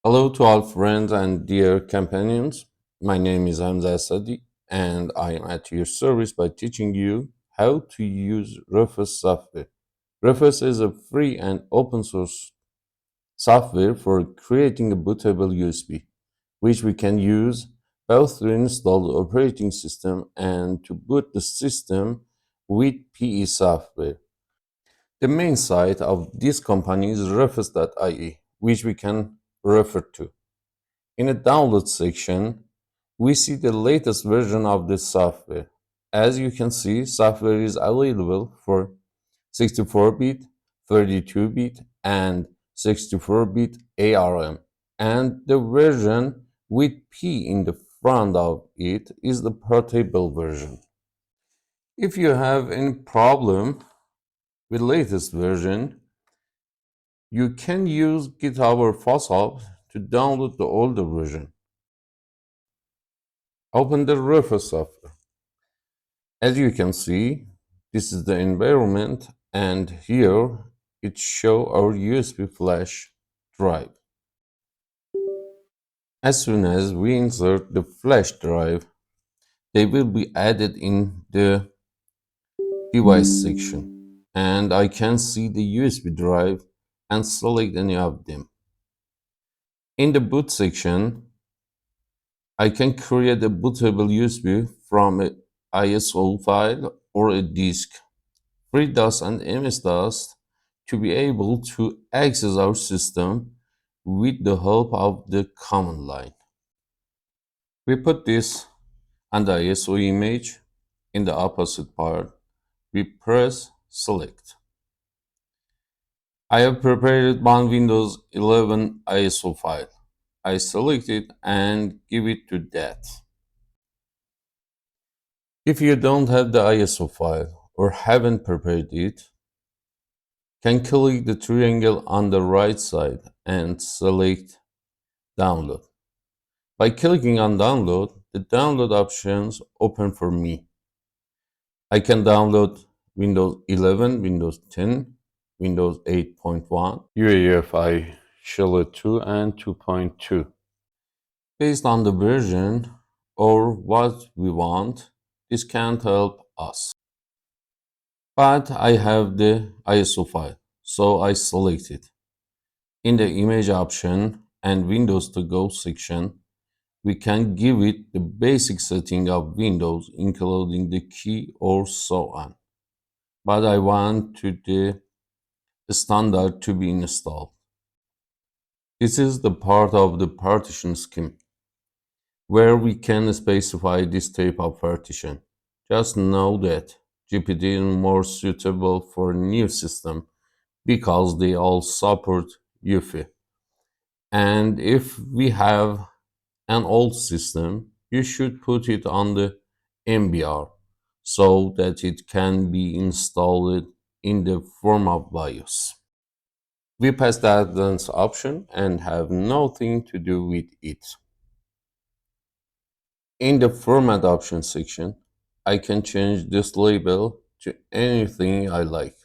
Hello to all friends and dear companions. My name is Hamza Sadi, and I am at your service by teaching you how to use Rufus software. Rufus is a free and open source software for creating a bootable USB, which we can use both to install the operating system and to boot the system with PE software. The main site of this company is rufus.ie, which we can refer to. In the download section, we see the latest version of this software. As you can see, software is available for 64-bit, 32-bit, and 64-bit ARM. And the version with P in the front of it is the portable version. If you have any problem with latest version, you can use GitHub or FAsub to download the older version. Open the Rufus software. As you can see, this is the environment, and here it shows our USB flash drive. As soon as we insert the flash drive, they will be added in the device section, and I can see the USB drive and select any of them. In the boot section, I can create a bootable USB from an ISO file or a disk, FreeDOS and MS-DOS, to be able to access our system with the help of the command line. We put this on the ISO image. In the opposite part, we press select. I have prepared one Windows 11 ISO file. I select it and give it to that. If you don't have the ISO file or haven't prepared it, can click the triangle on the right side and select download. By clicking on download, the download options open for me. I can download Windows 11, Windows 10, Windows 8.1, UEFI Shell 2 and 2.2. Based on the version or what we want, this can't help us. But I have the ISO file, so I select it. In the image option and Windows to go section, we can give it the basic setting of Windows, including the key or so on. But I want the standard to be installed. This is the part of the partition scheme, where we can specify this type of partition. Just know that GPD is more suitable for new system because they all support UEFI. And if we have an old system, you should put it on the MBR so that it can be installed in the form of BIOS. We pass the advanced option and have nothing to do with it. In the format option section, I can change this label to anything I like.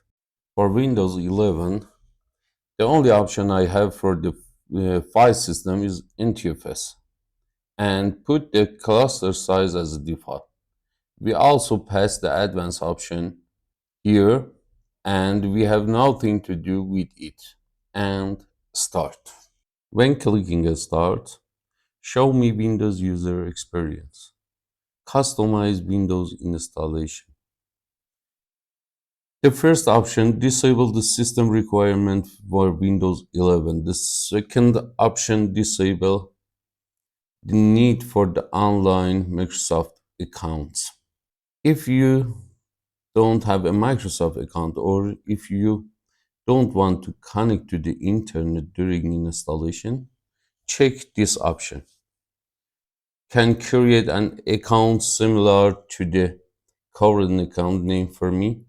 For Windows 11, the only option I have for the file system is NTFS, and put the cluster size as default. We also pass the advanced option here, and we have nothing to do with it, and start. When clicking start, show me Windows user experience, customize Windows installation. The first option, disable the system requirement for Windows 11. The second option, disable the need for the online Microsoft accounts. If you don't have a Microsoft account, or if you don't want to connect to the internet during installation, check this option. Can create an account similar to the current account name for me.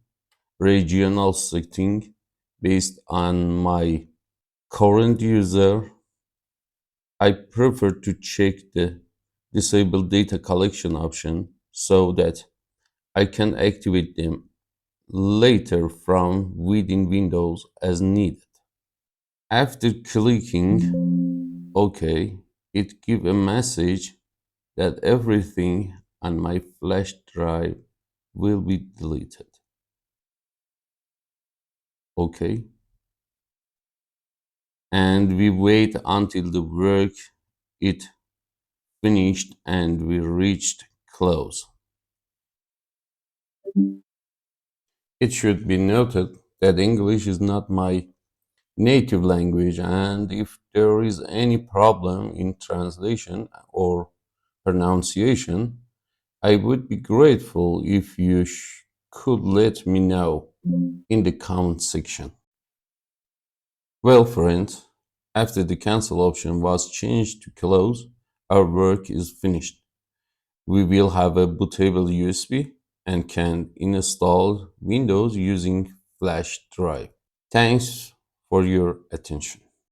Regional setting based on my current user. I prefer to check the disable data collection option so that I can activate them later from within Windows as needed. After clicking Okay, it give a message that everything on my flash drive will be deleted. Okay, and we wait until the work it finished and we reached close. It should be noted that English is not my native language, and if there is any problem in translation or pronunciation, I would be grateful if you could let me know in the comment section. Well, friends, after the cancel option was changed to close, our work is finished. We will have a bootable USB and can install Windows using flash drive. Thanks for your attention.